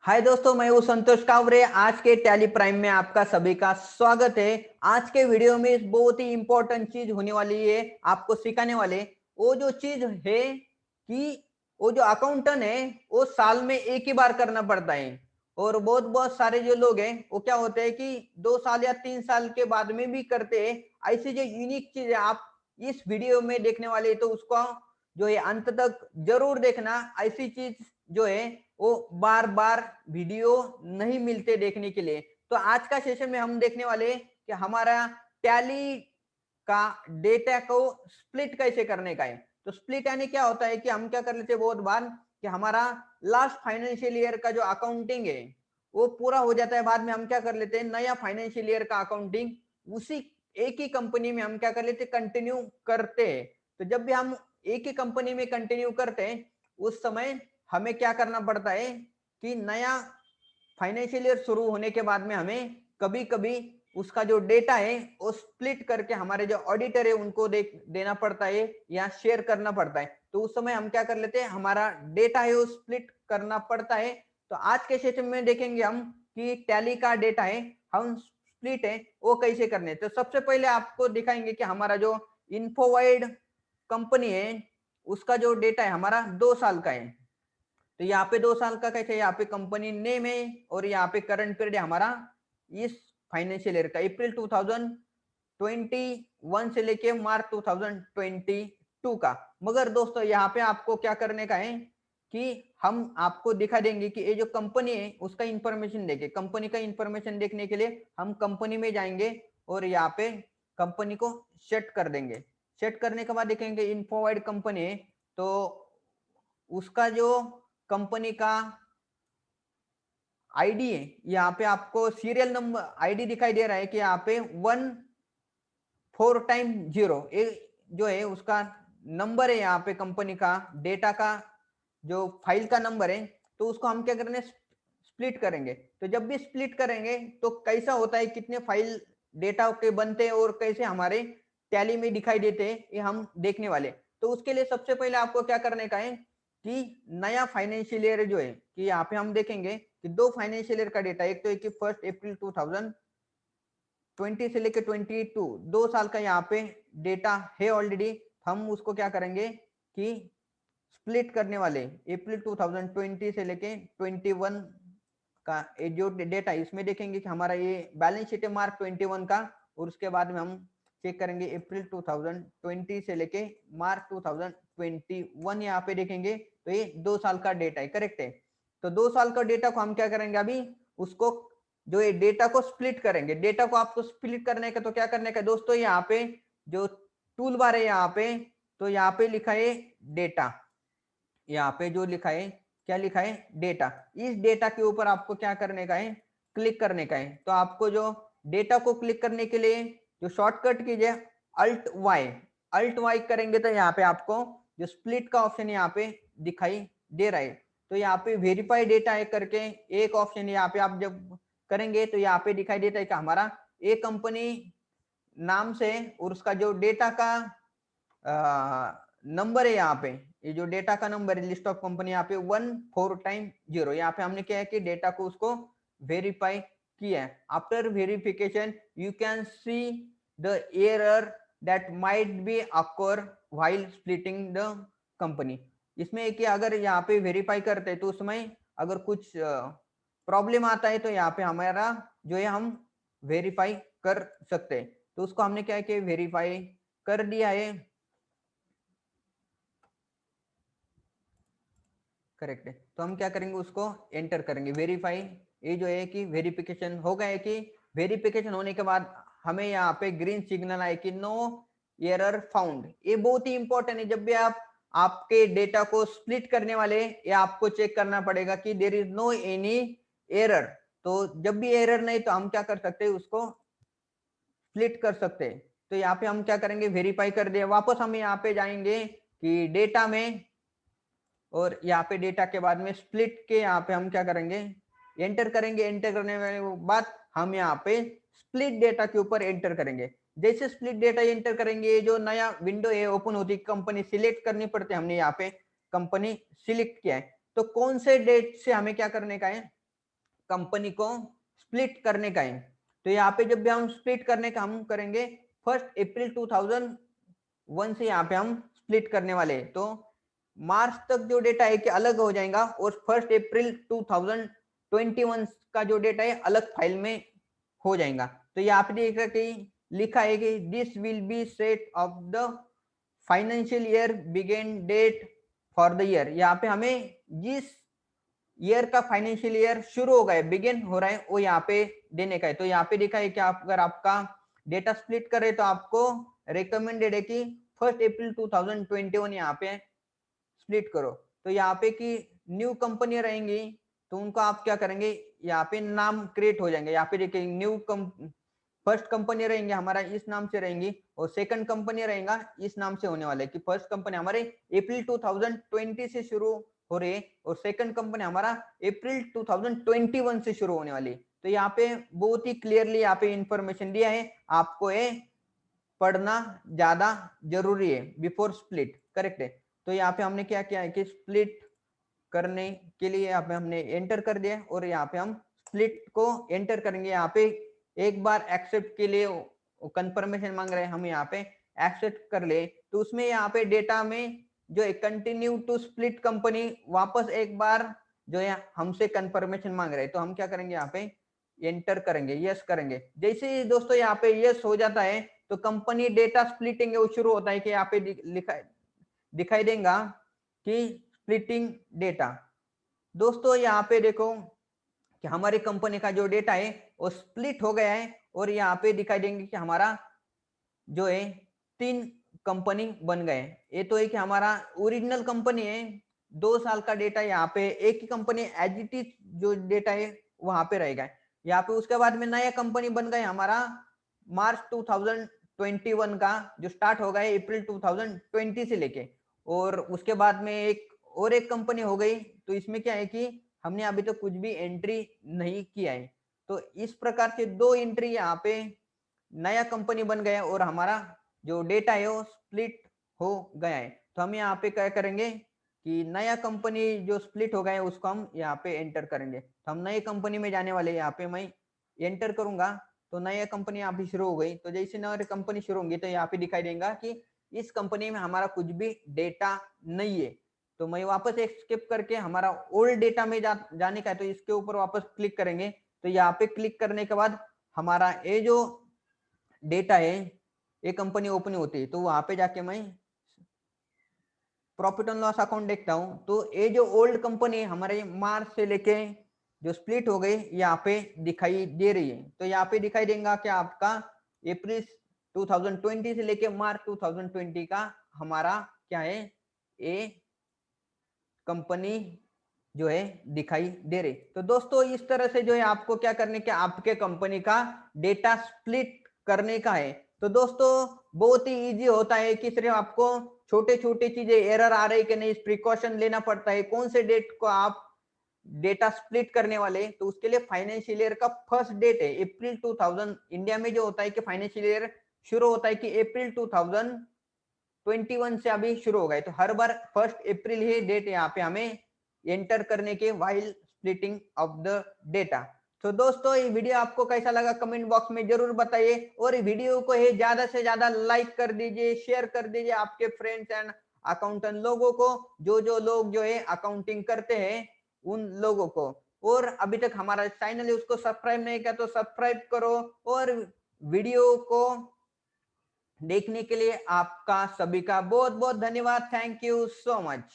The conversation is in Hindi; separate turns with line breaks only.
हाय दोस्तों, मैं हूं संतोष कावरे। आज के टैली प्राइम में आपका सभी का स्वागत है। आज के वीडियो में बहुत ही इंपॉर्टेंट चीज होने वाली है, आपको सिखाने वाले। वो जो चीज है कि वो जो अकाउंटेंट है वो साल में एक ही बार करना पड़ता है। और बहुत बहुत सारे जो लोग हैं वो क्या होते हैं कि 2 साल या 3 साल के बाद में भी करते हैं। ऐसी जो यूनिक चीज है आप इस वीडियो में देखने वाले, तो उसको जो है अंत तक जरूर देखना। ऐसी चीज जो है वो बार बार वीडियो नहीं मिलते देखने के लिए। तो आज का सेशन में हम देखने वाले कि हमारा टैली का डेटा को स्प्लिट कैसे करने का है। तो स्प्लिट यानी क्या होता है कि हम क्या कर लेते हैं बहुत बार कि हमारा लास्ट फाइनेंशियल ईयर का जो अकाउंटिंग है वो पूरा हो जाता है, बाद में हम क्या कर लेते हैं नया फाइनेंशियल ईयर का अकाउंटिंग उसी एक ही कंपनी में हम क्या कर लेते कंटिन्यू करते हैं। तो जब भी हम एक ही कंपनी में कंटिन्यू करते हैं उस समय हमें क्या करना पड़ता है कि नया फाइनेंशियल ईयर शुरू होने के बाद में हमें कभी कभी उसका जो डेटा है वो स्प्लिट करके हमारे जो ऑडिटर है उनको देना पड़ता है या शेयर करना पड़ता है। तो उस समय हम क्या कर लेते हैं, हमारा डेटा है वो स्प्लिट करना पड़ता है। तो आज के सेशन में देखेंगे हम कि टैली का डेटा है हम स्प्लिट है वो कैसे करने। तो सबसे पहले आपको दिखाएंगे कि हमारा जो इन्फोवाइड कंपनी है उसका जो डेटा है हमारा 2 साल का है। तो यहाँ पे 2 साल का कैसे, यहाँ पे कंपनी नेम है और यहाँ पे करंट पीरियड हमारा इस फाइनेंशियल ईयर का अप्रैल 2021 से लेके मार्च 2022 का। मगर दोस्तों यहाँ पे आपको क्या करने का है कि हम आपको दिखा देंगे कि ये जो कंपनी है उसका इंफॉर्मेशन देखे। कंपनी का इंफॉर्मेशन देखने के लिए हम कंपनी में जाएंगे और यहाँ पे कंपनी को सेट कर देंगे। सेट करने के बाद देखेंगे इन्फोवाइड कंपनी है तो उसका जो कंपनी का आईडी है, यहाँ पे आपको सीरियल नंबर आईडी दिखाई दे रहा है कि यहाँ पे 14x0 जो है उसका नंबर है। यहाँ पे कंपनी का डेटा का जो फाइल का नंबर है, तो उसको हम क्या करेंगे स्प्लिट करेंगे। तो जब भी स्प्लिट करेंगे तो कैसा होता है, कितने फाइल डेटा के बनते हैं और कैसे हमारे टैली में दिखाई देते हैं, ये हम देखने वाले। तो उसके लिए सबसे पहले आपको क्या करने का है कि नया फाइनेंशियल ईयर जो है कि यहाँ पे हम देखेंगे कि 2 फाइनेंशियल ईयर का डेटा, एक तो एक 1 अप्रैल 2020 से लेकर 22, 2 साल का यहाँ पे डेटा है ऑलरेडी। हम उसको क्या करेंगे कि स्प्लिट करने वाले अप्रैल 2020 से लेके 21 का जो डेटा इसमें देखेंगे कि हमारा ये बैलेंस शीट है मार्च 21 का। और उसके बाद में हम चेक करेंगे अप्रैल 2020 से लेके मार्च 2021, यहाँ पे देखेंगे तो ये 2 साल का डेटा है, करेक्ट है। तो 2 साल का डेटा को हम क्या करेंगे अभी उसको जो ये डेटा को स्प्लिट करेंगे। डेटा को आपको स्प्लिट करने का तो क्या करने का दोस्तों, यहाँ पे जो टूल बार है यहाँ पे, तो यहाँ पे लिखा है डेटा। यहाँ पे जो लिखा है क्या लिखा है डेटा। इस डेटा के ऊपर आपको क्या करने का है क्लिक करने का है। तो आपको जो डेटा को क्लिक करने के लिए जो शॉर्टकट कीजिए अल्ट वाई करेंगे तो यहाँ पे आपको जो स्प्लिट का ऑप्शन यहाँ पे दिखाई दे रहा है। तो यहाँ पे वेरीफाई डेटा है करके एक ऑप्शन यहाँ पे आप जब करेंगे तो यहाँ पे दिखाई देता है कि हमारा एक कंपनी नाम से और उसका जो डेटा का नंबर है यहाँ पे, ये जो डेटा का नंबर है लिस्ट ऑफ कंपनी यहाँ पे 14x0, यहाँ पे हमने क्या है कि डेटा को उसको वेरीफाई किया है। After verification you can see the error that might be occur while splitting the company. इसमें कि अगर यहाँ पे वेरीफाई करते हैं तो उसमें अगर कुछ प्रॉब्लम आता है तो यहाँ पे हमारा जो है हम वेरीफाई कर सकते हैं। तो उसको हमने क्या है कि वेरीफाई कर दिया है, करेक्ट है। तो हम क्या करेंगे उसको एंटर करेंगे वेरीफाई। ये जो है कि वेरिफिकेशन हो गया है कि वेरिफिकेशन होने के बाद हमें यहाँ पे ग्रीन सिग्नल आए कि नो एरर फाउंड। ये बहुत ही इंपॉर्टेंट है। जब भी आप आपके डेटा को स्प्लिट करने वाले ये आपको चेक करना पड़ेगा कि there is no any error. तो जब भी एरर नहीं तो हम क्या कर सकते हैं उसको स्प्लिट कर सकते हैं। तो यहाँ पे हम क्या करेंगे वेरीफाई कर दिया, वापस हम यहाँ पे जाएंगे कि डेटा में और यहाँ पे डेटा के बाद में स्प्लिट के यहाँ पे हम क्या करेंगे एंटर करेंगे। एंटर करने के बाद हम यहाँ पे स्प्लिट डेटा के ऊपर एंटर करेंगे। जैसे स्प्लिट डेटा एंटर करेंगे ये जो नया विंडो है ओपन होती है, कंपनी सिलेक्ट करनी पड़ती है। हमने यहाँ पे कंपनी सिलेक्ट किया है तो कौन से डेट से हमें क्या करने का है कंपनी को स्प्लिट करने का है। तो यहाँ पे जब भी हम स्प्लिट करने का हम करेंगे 1 अप्रैल 2001 से यहाँ पे हम स्प्लिट करने वाले हैं। तो मार्च तक जो डेटा है कि अलग हो जाएगा और 1 अप्रैल 2021 का जो डेटा है अलग फाइल में हो जाएगा। तो यहाँ पे देख रहे कि लिखा है कि this will be set of the financial year begin date for the year. यहाँ पे हमें जिस ईयर का फाइनेंशियल ईयर शुरू हो गया बिगिन हो रहा है वो यहाँ पे देने का है। तो यहाँ पे लिखा है कि आप अगर आपका डेटा स्प्लिट कर रहे तो आपको रिकमेंडेड है कि 1 अप्रैल 2021 यहाँ पे स्प्लिट करो। तो यहाँ पे कि न्यू कंपनी रहेंगी तो उनको आप क्या करेंगे, यहाँ पे नाम क्रिएट हो जाएंगे। यहाँ पे देखिए न्यू फर्स्ट कंपनी रहेंगे हमारा इस नाम से रहेंगी और सेकंड कंपनी रहेगा इस नाम से होने वाला है कि फर्स्ट कंपनी हमारे अप्रैल 2020 से शुरू हो रही है और सेकंड कंपनी हमारा अप्रैल 2021 से शुरू होने वाली है। तो यहाँ पे बहुत ही क्लियरली यहाँ पे इंफॉर्मेशन दिया है, आपको ये पढ़ना ज्यादा जरूरी है बिफोर स्प्लिट, करेक्ट है। तो यहाँ पे हमने क्या किया है कि स्प्लिट करने के लिए यहाँ पे हमने एंटर कर दिया और यहाँ पे हम स्प्लिट को एंटर करेंगे। यहाँ पे एक बार एक्सेप्ट के लिए कंफर्मेशन मांग रहे हैं, हम यहाँ पे एक्सेप्ट कर ले तो उसमें यहाँ पे डेटा में जो है कंटिन्यू टू स्प्लिट कंपनी वापस एक बार जो है हमसे कंफर्मेशन मांग रहे हैं। तो हम क्या करेंगे यहाँ पे एंटर करेंगे, यस करेंगे। जैसे ही दोस्तों यहाँ पे यस हो जाता है तो कंपनी डेटा स्प्लिटिंग वो शुरू होता है कि यहाँ पे दिखाई देगा कि स्प्लिटिंग डेटा। दोस्तों यहाँ पे देखो कि हमारी कंपनी का जो डेटा है वो स्प्लिट हो गया है और यहाँ पे दिखाई देंगे कि हमारा जो है 3 कंपनी बन गए। ये तो है कि हमारा ओरिजिनल कंपनी है 2 साल का डेटा यहाँ पे एक ही कंपनी एज इट इज जो डेटा है वहां पे रहेगा यहाँ पे। उसके बाद में नया कंपनी बन गए हमारा मार्च 2021 का जो स्टार्ट हो गया अप्रैल 2020 से लेके, और उसके बाद में एक कंपनी हो गई। तो इसमें क्या है कि हमने अभी तो कुछ भी एंट्री नहीं किया है। तो इस प्रकार से 2 एंट्री यहाँ पे नया कंपनी बन गया और हमारा जो डेटा है वो स्प्लिट हो गया है। तो हम यहाँ पे क्या करेंगे कि नया कंपनी जो स्प्लिट हो गया है उसको हम यहाँ पे एंटर करेंगे। तो हम नई कंपनी में जाने वाले, यहाँ पे मैं एंटर करूंगा तो नया कंपनी यहाँ पे शुरू हो गई। तो जैसे नई कंपनी शुरू होगी तो यहाँ पे दिखाई देगा कि इस कंपनी में हमारा कुछ भी डेटा नहीं है। तो मैं वापस स्किप करके हमारा ओल्ड डेटा में जाने का है, तो इसके ऊपर वापस क्लिक करेंगे। तो यहाँ पे क्लिक करने के बाद हमारा ये जो डेटा है ये कंपनी ओपन होती है। तो वहां पे जाके मैं प्रॉफिट एंड लॉस अकाउंट देखता हूं तो ये जो ओल्ड कंपनी है हमारे मार्च से लेके जो स्प्लिट हो गई यहाँ पे दिखाई दे रही है। तो यहाँ पे दिखाई देगा कि आपका अप्रैल 2020 से लेके मार्च 2020 का हमारा क्या है ये कंपनी जो है दिखाई दे रही। तो दोस्तों इस तरह से जो है आपको क्या करने के आपके कंपनी का डेटा स्प्लिट करने का है। तो दोस्तों बहुत ही इजी होता है कि सिर्फ आपको छोटे छोटे चीजें एरर आ रही कि नहीं इस प्रिकॉशन लेना पड़ता है कौन से डेट को आप डेटा स्प्लिट करने वाले। तो उसके लिए फाइनेंशियल ईयर का फर्स्ट डेट है अप्रैल 2000। इंडिया में जो होता है कि फाइनेंशियल ईयर शुरू होता है कि अप्रैल 2021 से अभी शुरू हो गए। तो हर बार 1 अप्रैल ही डेट यहाँ पे हमें एंटर करने के while splitting of the data. तो दोस्तों ये वीडियो आपको कैसा लगा कमेंट बॉक्स में जरूर बताइए और वीडियो को है ज्यादा से ज्यादा लाइक कर दीजिए, शेयर कर दीजिए आपके फ्रेंड्स एंड अकाउंटेंट लोगों को, जो लोग जो है अकाउंटिंग करते हैं उन लोगों को। और अभी तक हमारा चैनल है उसको सब्सक्राइब नहीं किया तो सब्सक्राइब करो। और वीडियो को देखने के लिए आपका सभी का बहुत बहुत धन्यवाद। Thank you so much.